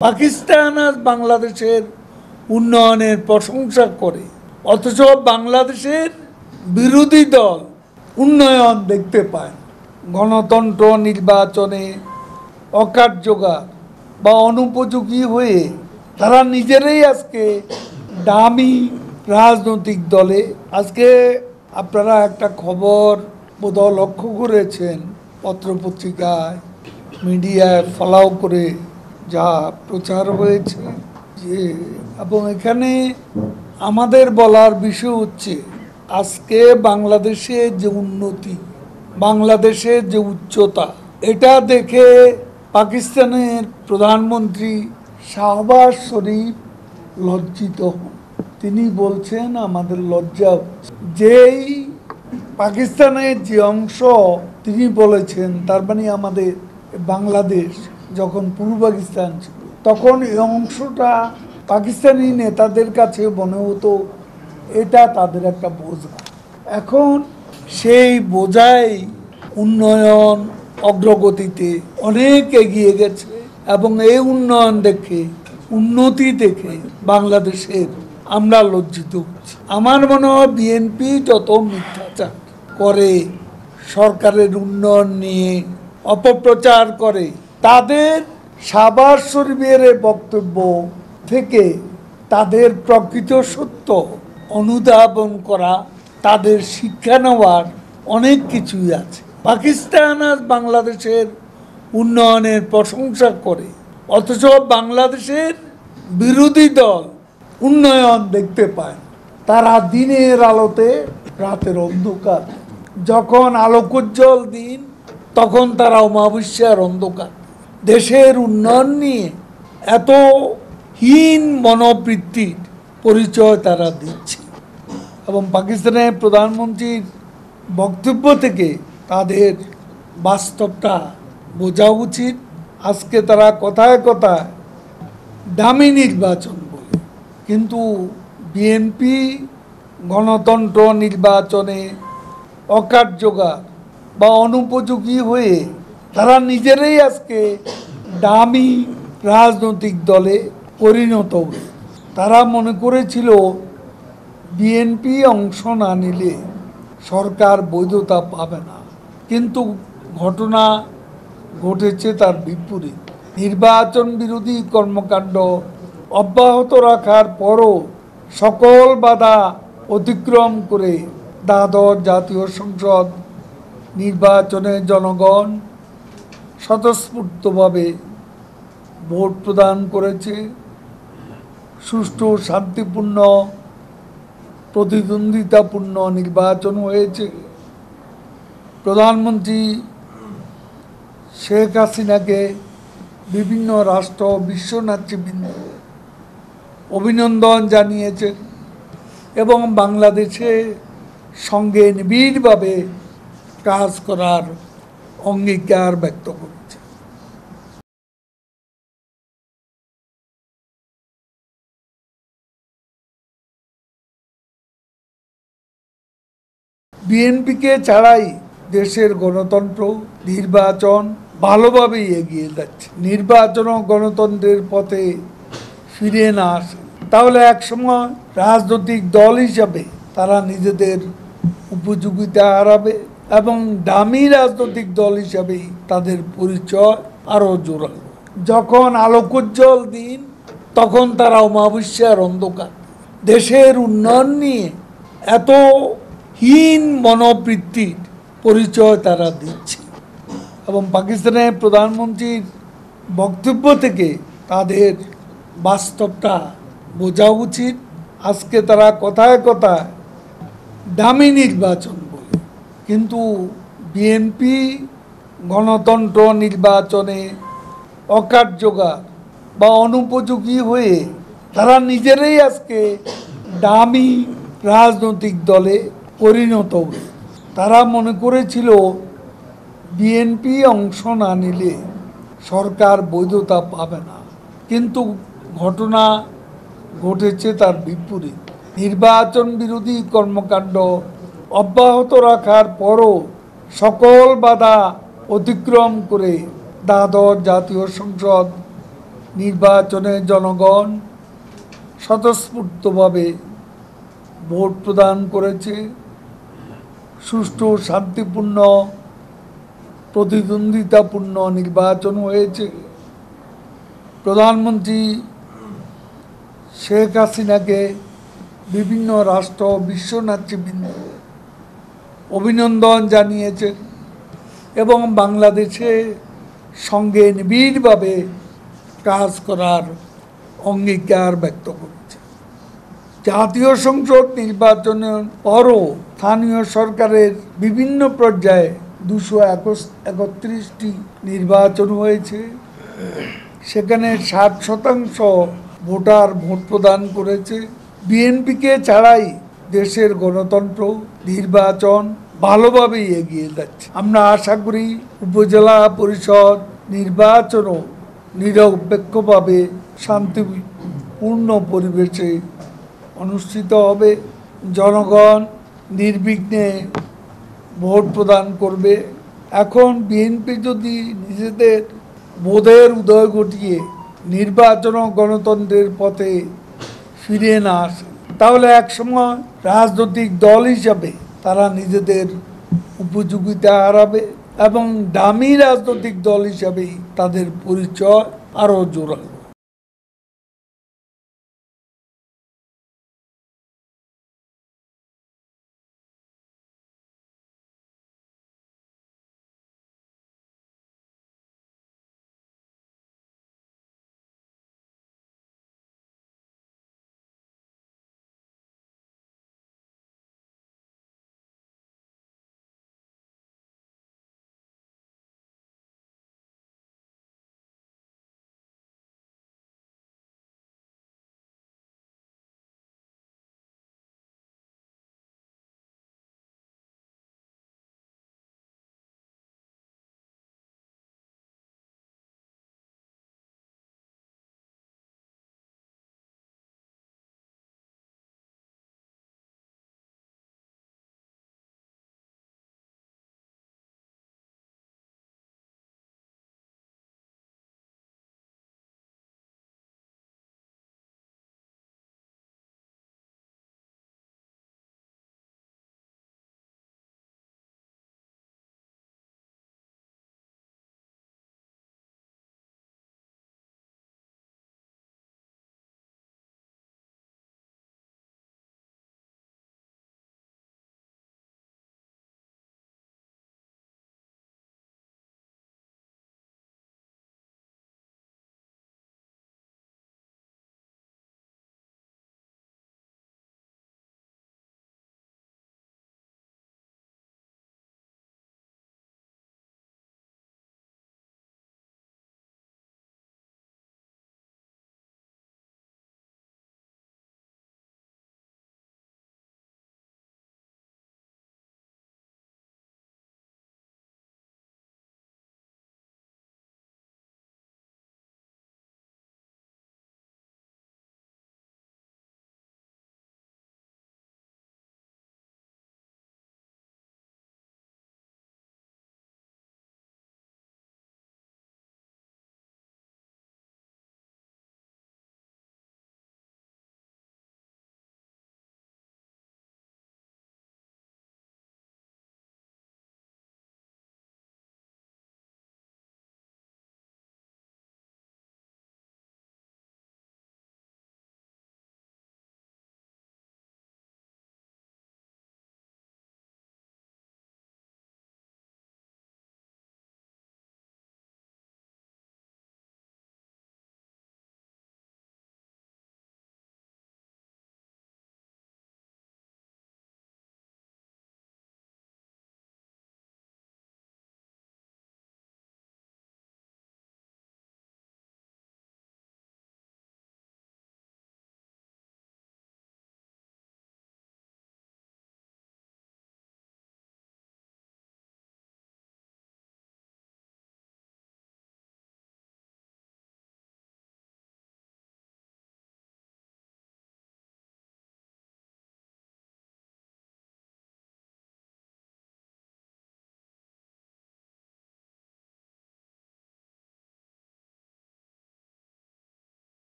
পাকিস্তান আজ বাংলাদেশের উন্নয়নের প্রশংসা করে, অথচ বাংলাদেশের বিরোধী দল উন্নয়ন দেখতে পায়। গণতন্ত্র নির্বাচনে অকার্যকর বা অনুপযোগী হয়ে তারা নিজেরাই আজকে দামি রাজনৈতিক দলে। আজকে আপনারা একটা খবর বোধহয় লক্ষ্য করেছেন, পত্রপত্রিকায় মিডিয়ায় ফলাও করে যা প্রচার হয়েছে যে, এবং এখানে আমাদের বলার বিষয় হচ্ছে আজকে বাংলাদেশের যে উন্নতি, বাংলাদেশের যে উচ্চতা, এটা দেখে পাকিস্তানের প্রধানমন্ত্রী শাহবাজ শরীফ লজ্জিত হন। তিনি বলছেন আমাদের লজ্জা হচ্ছে। যেই পাকিস্তানের যে অংশ তিনি বলেছেন, তার মানে আমাদের বাংলাদেশ যখন পূর্ব পাকিস্তান ছিল, তখন এই অংশটা পাকিস্তানি নেতাদের কাছে মনে হতো এটা তাদের একটা বোঝা। এখন সেই বোঝাই উন্নয়ন অগ্রগতিতে অনেক এগিয়ে গেছে, এবং এই উন্নয়ন দেখে, উন্নতি দেখে বাংলাদেশের আমরা লজ্জিত হচ্ছি। আমার মনে হয় বিএনপি যত মিথ্যাচার করে, সরকারের উন্নয়ন নিয়ে অপপ্রচার করে, তাদের শাহবাজ শরীফের বক্তব্য থেকে তাদের প্রকৃত সত্য অনুধাবন করা, তাদের শিক্ষা নেওয়ার অনেক কিছুই আছে। পাকিস্তান আজ বাংলাদেশের উন্নয়নের প্রশংসা করে, অথচ বাংলাদেশের বিরোধী দল উন্নয়ন দেখতে পায়। তারা দিনের আলোতে রাতের অন্ধকার, যখন আলোকোজ্জ্বল দিন তখন তারা অমাবস্যার অন্ধকার। দেশের উন্নয়ন নিয়ে এত হীন মনোবৃত্তির পরিচয় তারা দিচ্ছে, এবং পাকিস্তানের প্রধানমন্ত্রীর বক্তব্য থেকে তাদের বাস্তবটা বোঝা উচিত। আজকে তারা কথায় কথায় দামি নির্বাচন বলে, কিন্তু বিএনপি গণতন্ত্র নির্বাচনে অকার্যকর বা অনুপযোগী হয়ে তারা নিজেরাই আজকে দামি রাজনৈতিক দলে পরিণত হয়ে, তারা মনে করেছিল বিএনপি অংশ না নিলে সরকার বৈধতা পাবে না, কিন্তু ঘটনা ঘটেছে তার বিপরীত। নির্বাচন বিরোধী কর্মকাণ্ড অব্যাহত রাখার পরও সকল বাধা অতিক্রম করে দ্বাদশ জাতীয় সংসদ নির্বাচনে জনগণ স্বতঃস্ফূর্তভাবে ভোট প্রদান করেছে। সুষ্ঠু, শান্তিপূর্ণ, প্রতিদ্বন্দ্বিতাপূর্ণ নির্বাচন হয়েছে। প্রধানমন্ত্রী শেখ হাসিনাকে বিভিন্ন রাষ্ট্র, বিশ্ব নেতৃবৃন্দ অভিনন্দন জানিয়েছেন এবং বাংলাদেশের সঙ্গে নিবিড়ভাবে কাজ করার অঙ্গীকার ব্যক্ত করেছে। বিএনপিকে ছাড়াই দেশের গণতন্ত্র, নির্বাচন ভালোভাবেই এগিয়ে যাচ্ছে। নির্বাচন ও গণতন্ত্রের পথে ফিরে না আসে, তাহলে একসময় রাজনৈতিক দল হিসাবে তারা নিজেদের উপযোগিতা হারাবে, এবং দামি রাজনৈতিক দল হিসাবেই তাদের পরিচয় আরও জোরালো। যখন আলোকোজ্জ্বল দিন তখন তারা অমাবস্যার অন্ধকার। দেশের উন্নয়ন নিয়ে এত হীন মনোবৃত্তির পরিচয় তারা দিচ্ছে, এবং পাকিস্তানের প্রধানমন্ত্রীর বক্তব্য থেকে তাদের বাস্তবটা বোঝা উচিত। আজকে তারা কথায় কথায় দামি নির্বাচন বলে, কিন্তু বিএনপি গণতন্ত্র নির্বাচনে অকার্যকর বা অনুপযোগী হয়ে তারা নিজেরাই আজকে দামি রাজনৈতিক দলে পরিণত হয়ে, তারা মনে করেছিল বিএনপি অংশ না নিলে সরকার বৈধতা পাবে না, কিন্তু ঘটনা ঘটেছে তার বিপরীত। নির্বাচন বিরোধী কর্মকাণ্ড অব্যাহত রাখার পরও সকল বাধা অতিক্রম করে দ্বাদশ জাতীয় সংসদ নির্বাচনে জনগণ স্বতঃস্ফূর্তভাবে ভোট প্রদান করেছে, সুষ্ঠু শান্তিপূর্ণ প্রতিদ্বন্দ্বিতাপূর্ণ নির্বাচন হয়েছে। প্রধানমন্ত্রী শেখ হাসিনাকে বিভিন্ন রাষ্ট্র বিশ্ব নেতৃবৃন্দ অভিনন্দন জানিয়েছেন এবং বাংলাদেশের সঙ্গে নিবিড়ভাবে কাজ করার অঙ্গীকার ব্যক্ত করেছে। জাতীয় সংসদ নির্বাচনের পরও স্থানীয় সরকারের বিভিন্ন পর্যায়ে 231টি নির্বাচন হয়েছে। সেখানে 60% ভোটার ভোট প্রদান করেছে। বিএনপিকে ছাড়াই দেশের গণতন্ত্র নির্বাচন ভালোভাবেই এগিয়ে যাচ্ছে। আমরা আশা করি উপজেলা পরিষদ নির্বাচনও নিরপেক্ষভাবে শান্তিপূর্ণ পরিবেশে অনুষ্ঠিত হবে। জনগণ নির্বিঘ্নে ভোট প্রদান করবে। এখন বিএনপি যদি নিজেদের বোধের উদয় ঘটিয়ে নির্বাচন ও গণতন্ত্রের পথে ফিরে না আসে, তাহলে একসময় রাজনৈতিক দল হিসাবে তারা নিজেদের উপযোগিতা হারাবে এবং দামি রাজনৈতিক দল হিসাবেই তাদের পরিচয় আরও জোরালো।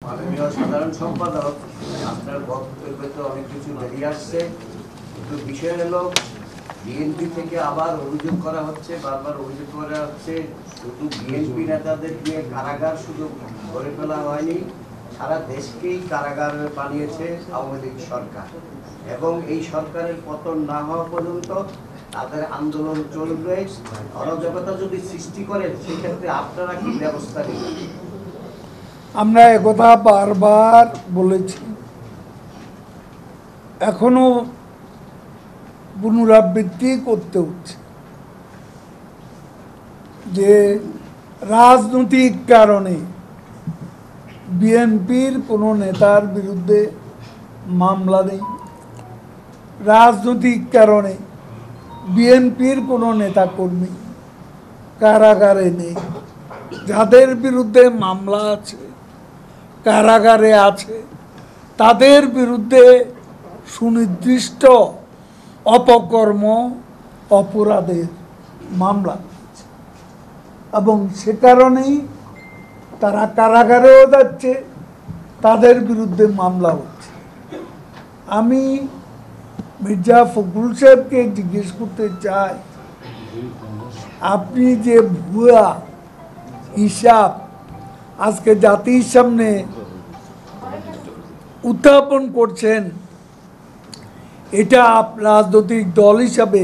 মাননীয় সাধারণ সম্পাদক, আপনার বক্তব্যে তো অনেক কিছু বেরিয়ে আসছে, কিন্তু বিষয় হলো বিএনপি থেকে আবার অভিযোগ করা হচ্ছে, বারবার অভিযোগ করা হচ্ছে শুধু বিএনপি নেতাদের নিয়ে কারাগার শুধু গড়ে ফেলা হয়নি, সারা দেশকেই কারাগার বানিয়েছে আওয়ামী লীগ সরকার, এবং এই সরকারের পতন না হওয়া পর্যন্ত তাদের আন্দোলন চলবে। অরাজকতা যদি সৃষ্টি করেন সেক্ষেত্রে আপনারা কি ব্যবস্থা নেবেন? আমরা একথা বারবার বলেছি, এখনো পুনরাবৃত্তি করতে হচ্ছে যে রাজনৈতিক কারণে বিএনপির কোনো নেতার বিরুদ্ধে মামলা নেই, রাজনৈতিক কারণে বিএনপির কোনো নেতাকর্মী কারাগারে নেই, যাদের বিরুদ্ধে মামলা আছে কারাগারে আছে তাদের বিরুদ্ধে সুনির্দিষ্ট অপকর্ম অপরাধের মামলা আছে, এবং সে কারণেই তারা কারাগারেও যাচ্ছে, তাদের বিরুদ্ধে মামলা হচ্ছে। আমি মির্জা ফখরুল সাহেবকে জিজ্ঞেস করতে চাই, আপনি যে ভুয়া হিসাব আজকে জাতির সামনে উত্থাপন করছেন, এটা রাজনৈতিক দল হিসাবে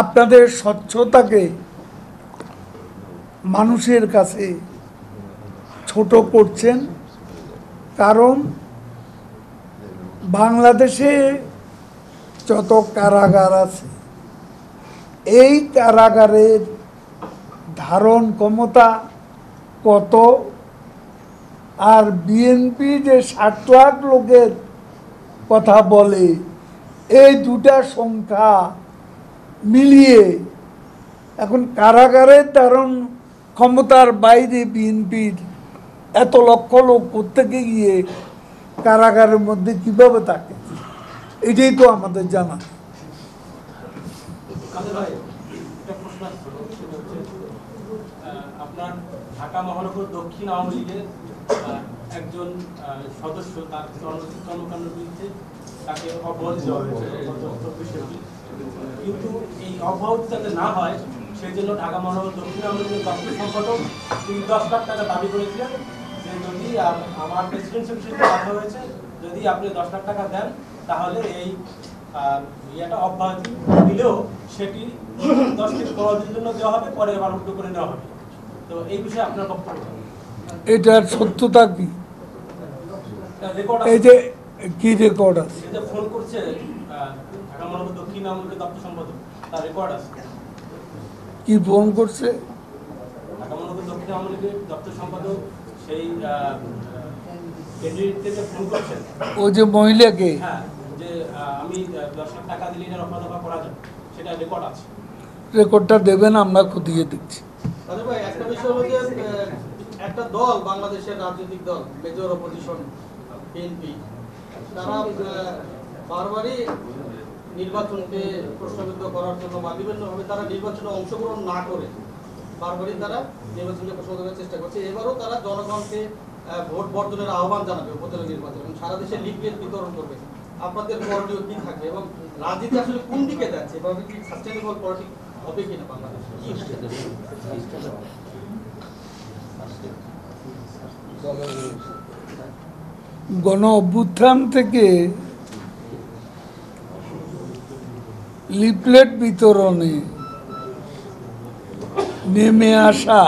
আপনাদের স্বচ্ছতাকে মানুষের কাছে ছোট করছেন। কারণ বাংলাদেশে যত কারাগার আছে এই কারাগারের ধারণ ক্ষমতা কত, আর বিএনপি যে 60 লাখ লোকের কথা বলে এই দুটা সংখ্যা মিলিয়ে এখন কারাগারের ধারণ ক্ষমতার বাইরে বিএনপির এত লক্ষ লোক প্রত্যেকে গিয়ে কারাগারের মধ্যে কিভাবে থাকে, এটাই তো আমাদের জানা। আপনার ঢাকা মহানগর দক্ষিণ আওয়ামী লীগের একজন সদস্য তার অনুচিত কর্মকাণ্ডের বিরুদ্ধে তাকে অব্যাহতি দেওয়া হয়েছে, কিন্তু এই অব্যাহতি যাতে না হয় সেই জন্য ঢাকা মহানগর দক্ষিণ আওয়ামী লীগের দপ্তর সম্পাদক তিনি 10 লাখ টাকা দাবি করেছিলেন যে যদি আমার প্রেসিডেন্সিয়াল সাথে কথা হয়েছে, যদি আপনি 10 লাখ টাকা দেন তাহলে এই ইয়েটা অব্যাহতি দিলেও সেটি 10 থেকে 15 দিনের জন্য দেওয়া হবে, পরে আবার উল্টো করে নেওয়া হবে। তো এই বিষয়ে আপনার বক্তব্য? এটার সত্যতা কি? এই যে কি রেকর্ড আছে? যে ফোন করছে ঢাকা মহানগর দক্ষিণ আওয়ামী লীগের দপ্তর সম্পাদক, তার রেকর্ড আছে। কি ফোন করছে? ঢাকা মহানগর দক্ষিণ আওয়ামী লীগের দপ্তর সম্পাদক সেই ক্যান্ডিডেট থেকে ফোন করছেন, ও যে মহিলাকে, হ্যাঁ, যে আমি 10 লাখ টাকা দিলে এটা রফা দফা করা যাবে, সেটা রেকর্ড আছে। রেকর্ডটা দেবেন, আমরা খতিয়ে দেখছি। আরে ভাই, একটা বিষয় হলো যে একটা দল, বাংলাদেশের রাজনৈতিক দল মেজর অপোজিশন বিএনপি, তারা বারবারই নির্বাচনকে প্রশ্নবিদ্ধ করার জন্য বা বিভিন্নভাবে তারা নির্বাচনে অংশগ্রহণ না করে বারবারই তারা নির্বাচনকে প্রশ্নবিদ্ধ করার চেষ্টা করছে। এবারও তারা জনগণকে ভোট বর্জনের আহ্বান জানাবে উপজেলা নির্বাচন এবং সারা দেশে লিফলেট বিতরণ করবে। আপনাদের করণীয় কি থাকবে এবং রাজনীতি আসলে কোন দিকে যাচ্ছে, এভাবে কি সাস্টেনেবল পলিটিক্স হবে কিনা বাংলাদেশে? গণ অভ্যুত্থান থেকে লিফলেট বিতরণে নেমে আসা,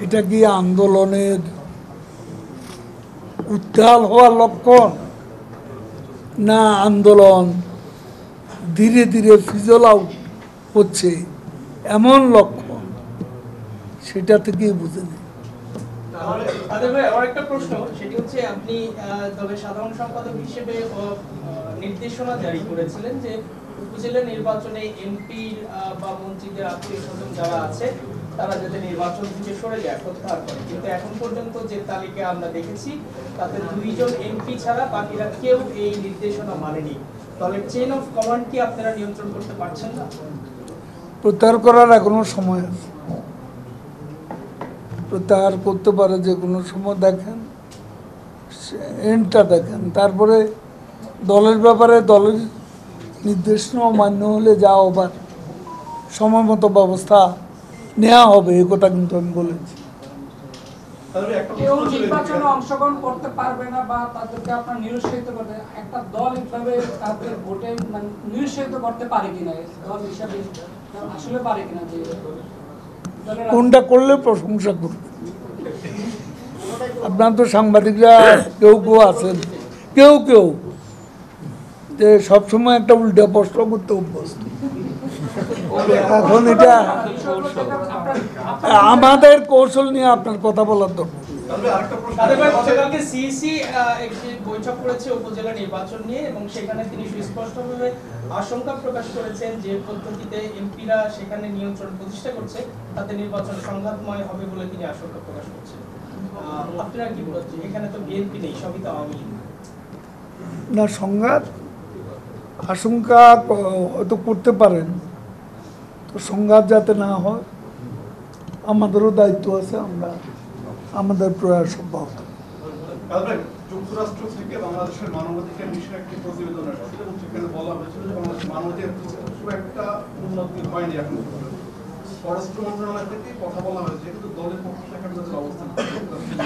এটা কি আন্দোলনের উত্তাল হওয়ার লক্ষণ, না আন্দোলন ধীরে ধীরে ফিজল আউট হচ্ছে এমন লক্ষণ? সেটা থেকেই বুঝে নেই। আমার একটা প্রশ্ন, সেটি হচ্ছে আপনি দলের সাধারণ সম্পাদক হিসেবে নির্দেশনা জারি করেছিলেন যে উপজেলা নির্বাচনে এমপি বা মন্ত্রীদের আত্মীয় স্বজন যারা আছে তারা যাতে নির্বাচন থেকে সরে যায়, প্রত্যাহার করে, কিন্তু এখন পর্যন্ত যে তালিকা আমরা দেখেছি তাতে 2 জন এমপি ছাড়া বাকিরা কেউ এই নির্দেশনা মানেনি। দলের চেইন অফ কমান্ড কি আপনারা নিয়ন্ত্রণ করতে পারছেন না? প্রত্যাহার করার এখনো সময় আছে, প্রত্যাহার করতে পারে যে কোনো সময়, দেখেন এন্ডটা দেখেন, তারপরে দলের ব্যাপারে দলের নির্দেশনাও মান্য হলে যা হবার সময় মতো ব্যবস্থা নেওয়া হবে, এ কথা কিন্তু আমি বলেছি। কেউ নির্বাচনে অংশগ্রহণ করতে পারবে না বা তাদেরকে আপনার নিরুৎসাহিত করতে, একটা দল এইভাবে তাদের ভোটে মানে নিরুৎসাহিত করতে পারে কিনা, দল হিসাবে আসলে পারে কিনা যে কোনটা করলে প্রশংসা করবে? আপনার তো সাংবাদিকরা কেউ কেউ আছেন, কেউ কেউ যে সবসময় একটা উল্টা প্রশ্ন করতে অভ্যস্ত। এখন এটা আমাদের কৌশল নিয়ে আপনার কথা বলার দরকার। গতকালকে সিইসি একটি বৈঠক করেছে উপজেলা নির্বাচন নিয়ে এবং সেখানে তিনি সুস্পষ্টভাবে আশঙ্কা প্রকাশ করেছেন যে পদ্ধতিতে এমপিরা সেখানে নিয়ন্ত্রণ প্রতিষ্ঠা করছে তাতে নির্বাচন সংঘাতময় হবে বলে তিনি আশঙ্কা প্রকাশ করছেন। আপনারা কি বলছেন? এখানে তো বিএনপি নেই, সবই তো আওয়ামী লীগ। না, সংঘাত আশঙ্কা হয়তো করতে পারেন, তো সংঘাত যাতে না হয় আমাদেরও দায়িত্ব আছে, আমরা আমাদের প্রয়াস অব্যাহত। যুক্তরাষ্ট্র থেকে বাংলাদেশের মানবাধিকার বিষয়ে একটি প্রতিবেদন এসেছিল এবং সেখানে বলা হয়েছিল যে বাংলাদেশের মানবাধিকার খুব একটা উন্নতি হয়নি এখন। পররাষ্ট্র মন্ত্রণালয় থেকে কথা বলা হয়েছে, কিন্তু দলের পক্ষ থেকে আমাদের অবস্থান।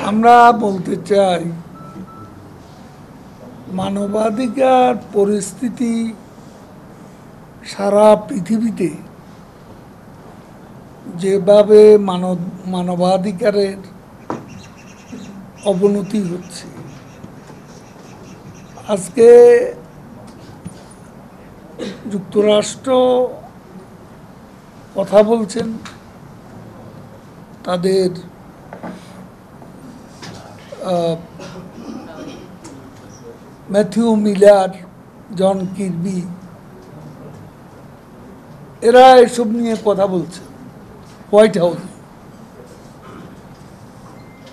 আমরা বলতে চাই, মানবাধিকার পরিস্থিতি সারা পৃথিবীতে যেভাবে মানবাধিকারের অবনতি হচ্ছে, আজকে যুক্তরাষ্ট্র কথা বলছেন, তাদের ম্যাথিউ মিলার, জন কিরবি, এরা এসব নিয়ে কথা বলছে হোয়াইট হাউস।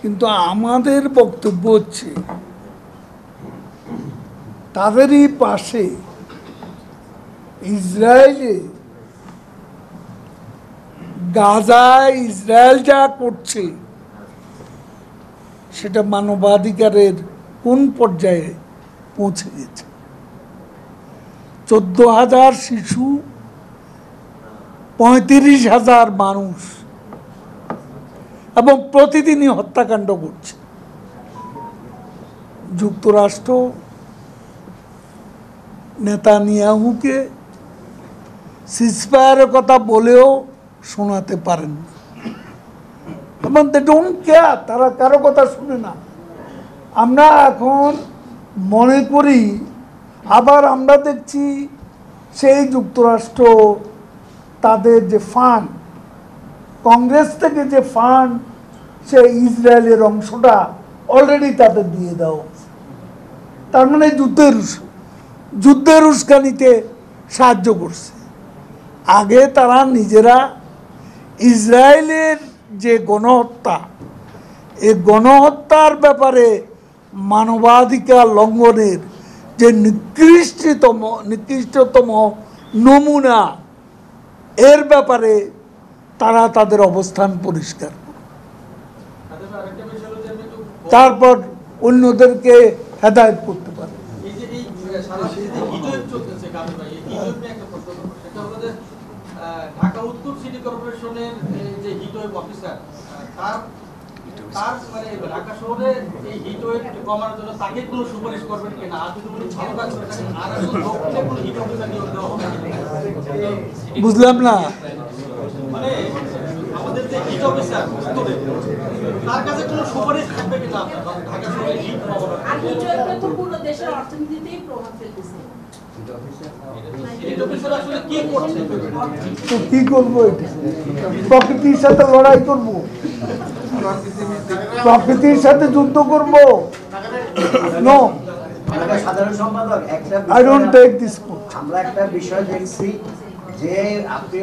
কিন্তু আমাদের বক্তব্য হচ্ছে তাদেরই পাশে ইসরায়েলে, গাজায় ইসরায়েল যা করছে সেটা মানবাধিকারের কোন পর্যায়ে পৌঁছে গেছে। 14,000 শিশু, 35,000 মানুষ এবং প্রতিদিনই হত্যাকাণ্ড করছে। যুক্তরাষ্ট্র নেতানিয়াহুকে সিজফায়ারের কথা বলেও শোনাতে পারেন না, এবং দে ডোন্ট কেয়ার, তারা কারো কথা শুনে না। আমরা এখন মনে করি, আবার আমরা দেখছি সেই যুক্তরাষ্ট্র তাদের যে ফান্ড, কংগ্রেস থেকে যে ফান্ড, সে ইসরায়েলের অংশটা অলরেডি তাদের দিয়ে দেওয়া, তার মানে যুদ্ধের উস্কানিতে সাহায্য করছে। আগে তারা নিজেরা ইসরায়েলের যে গণহত্যা, এই গণহত্যার ব্যাপারে মানবাধিকার লঙ্ঘনের যে নিকৃষ্টতম নমুনা, এর ব্যাপারে তারা তাদের অবস্থান পরিষ্কার করে, তারপর অন্যদেরকে হেদায়েত করতে পারে। ঢাকা উত্তর সিটি কর্পোরেশনের যে হিটওয়েভ অফিসার, তার মানে ঢাকা শহরে এই হিটওয়েভ কমানোর জন্য তাকে কোনো সুপারিশ করবেন কিনা, আর যদি উনি ভালো কাজ করে থাকেন আর একজন দক্ষিণে কোনো হিট অফিসার নিয়োগ দেওয়া হবে কিনা? বুঝলাম না। মানে আমাদের যে হিট অফিসার উত্তরে, তার কাছে কোনো সুপারিশ থাকবে কিনা ঢাকা শহরে হিট কমানোর? আর হিটওয়েভটা তো পুরো দেশের অর্থনীতিতেই প্রভাব ফেলতেছে। তো কি করবো? এটা প্রকৃতির সাথে লড়াই করব, প্রকৃতির সাথে যুদ্ধ করব? নো, আপনারা সাধারণ সম্পাদক একটা I don't take this book. আমরা একটা বিষয় দেখছি যে আপনি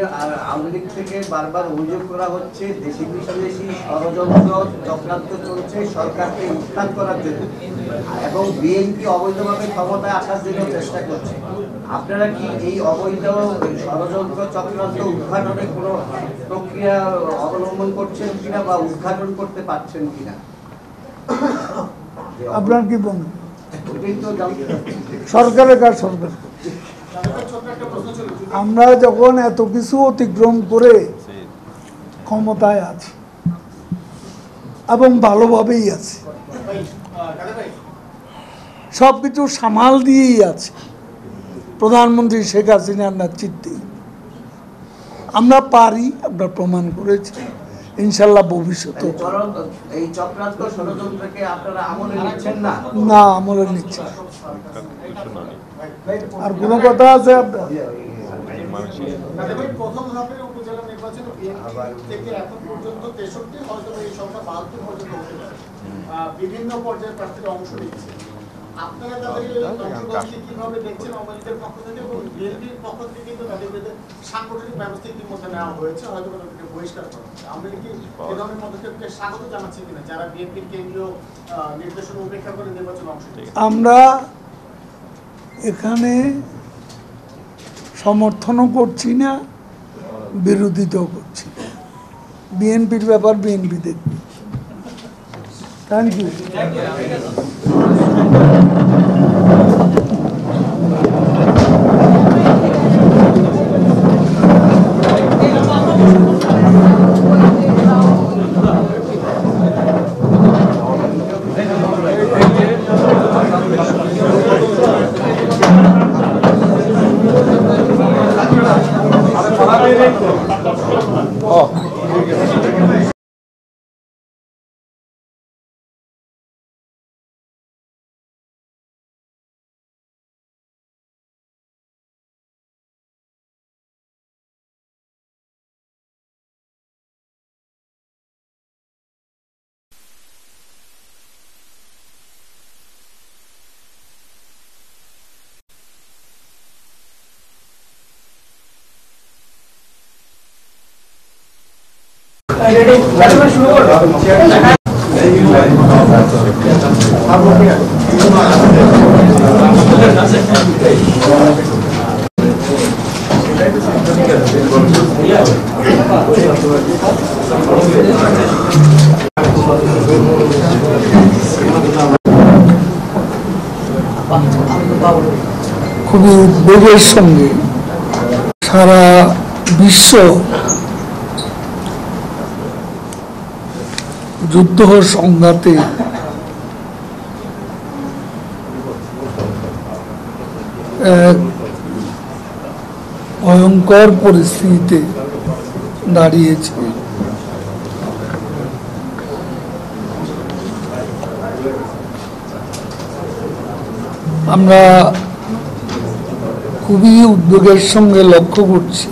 আওয়ামী লীগ থেকে বারবার অভিযোগ করা হচ্ছে দেশি বিদেশি ষড়যন্ত্র চক্রান্ত চলছে সরকারকে উত্থান করার জন্য এবং বিএনপি অবৈধভাবে ক্ষমতায় আসার জন্য চেষ্টা করছে। আপনারা কি এই অবৈধ ষড়যন্ত্র চক্রান্ত উদ্ঘাটনের কোনো প্রক্রিয়া অবলম্বন করছেন কিনা বা উদ্ঘাটন করতে পারছেন কিনা? আপনার কি বন্ধু ওটাই তো জানতে চাচ্ছি। সরকারের কাজ সরকার। আমরা যখন এত কিছু অতিক্রম করে ক্ষমতায় আছি এবং ভালোভাবেই আছি, সবকিছু সামাল দিয়েই আছে প্রধানমন্ত্রী শেখ হাসিনার নেতৃত্বে। আমরা পারি, আমরা প্রমাণ করেছি, ইনশাল্লাহ ভবিষ্যতে এই চক্রান্ত ষড়যন্ত্রকে আপনারা আমলে নিচ্ছেন না? না, আমলে নিচ্ছে। আর কোনো কথা আছে আপনার? প্রথম ধাপের উপজেলা নির্বাচনে বিএনপি থেকে এখন পর্যন্ত 63, হয়তো এই সংখ্যা 72 পর্যন্ত হতে পারে। বিভিন্ন পর্যায়ের প্রার্থীরা অংশ নিচ্ছে। আপনারা তাদের এই অংশগ্রহণকে কিভাবে দেখছেন আওয়ামী লীগের পক্ষ থেকে এবং বিএনপির পক্ষ থেকে? কিন্তু তাদের বিরুদ্ধে সাংগঠনিক ব্যবস্থা ইতিমধ্যে নেওয়া হয়েছে, হয়তো তাদেরকে বহিষ্কার করা হচ্ছে। আওয়ামী লীগ এ ধরনের পদক্ষেপকে স্বাগত জানাচ্ছে কিনা, যারা বিএনপির কেন্দ্রীয় নির্দেশনা উপেক্ষা করে নির্বাচনে অংশ নিচ্ছে? আমরা এখানে সমর্থনও করছি না, বিরোধিতাও করছি না। বিএনপির ব্যাপার বিএনপি দেখবে। Thank you. খুবই উদ্বেগের সঙ্গে সারা বিশ্ব যুদ্ধ সংঘাতে এক ভয়ঙ্কর পরিস্থিতিতে দাঁড়িয়েছে। আমরা খুবই উদ্বেগের সঙ্গে লক্ষ্য করছি